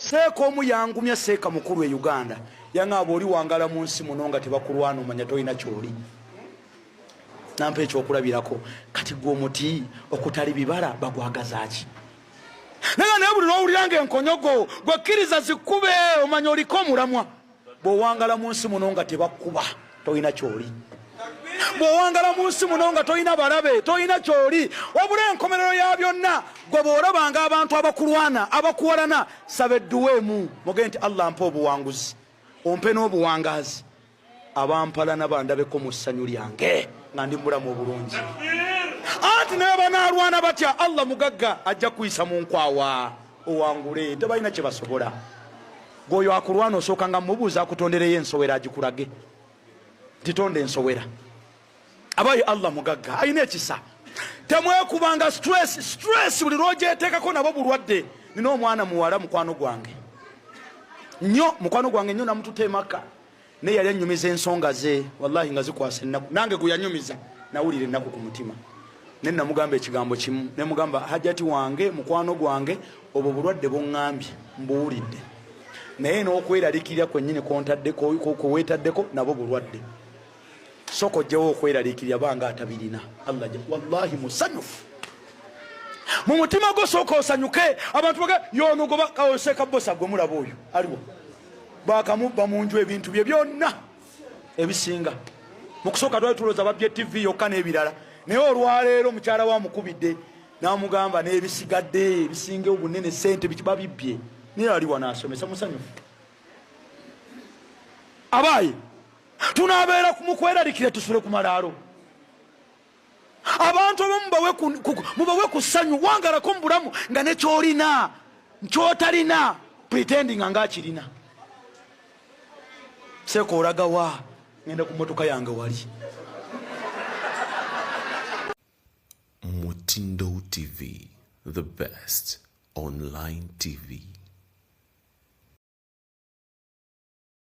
seeka omu yangumya seeka mukulu e Uganda yaŋŋaaba oli wangala mu nsi muno nga tebakulwana omanya tolina kyoli nampa ekyokulabirako kati gwe omuti okutali bibala bagwagazaaki naye buli lwowulira nga enkonyogo gwekkiriza zikkube omanya oliko omulamwa bw'owangala mu nsi muno nga tebakkuba tolina kyoli bw'owangala mu nsi muno nga tolina balabe tolina kyoli wabula enkomerero ya byonna gwe bw'olabanga abantu abakulwana abakuwalana saba edduwa emu muge nti Allah mpa obuwanguzi ompe n'obuwangaazi abampalana bandabeko mu ssanyu lyange nga ndi mulamu obulungi anti naye banaalwana batya Allah mugagga ajja kuyisa mu nkwawa owangule tebalina kye basobola gwoyo akulwana osooka nga mubuuza akutondereyo ensowera agikulage titonde ensowera abayi Allah mugagga ayina ekisa temwekubanga stress buli lwogyeteekako nabo bulwadde nina omwana muwala mukwano gwange nnyo mukwano gwange nnyo namututa emaka naye yali annyumiza ensonga ze wallahi nga zikwasa ennaku nange gwe yanyumiza nawulira ennaku ku mutima ne namugamba ekigambo kimu ne mugamba hajati wange mukwano gwange obwo bulwadde bwoŋŋambye mbuwulidde naye n'okweraliikirira kwennyini kweweetaddeko nabo bulwadde soko jjewo okweraliikirira banga atabirina Allah wallahi musanyufu mu mutima gwo sooka osanyuke abantu bage yonogoba kawoseka bosa gwe mulaba oyo aliwo bakamubba mu nju ebintu bye byonna ebisinga mu kusooka twali tulooza babbye TV yokka n'ebirala naye olwaleero mukyala wa mukubidde n'amugamba n'ebisigadde ebisinga obunene sente babibbye naye aliwo n'asomesa musanyufu abaayi tunaabeera mukweraliikire tusule ku malaalo abantu abamu mubawe ku ssanyu wangalako mu bulamu nga ne kyolina nkyotalina pretendinga ngaakirina seeka olagawa ngenda ku mmotoka yange wali Mutindo TV, the best online TV.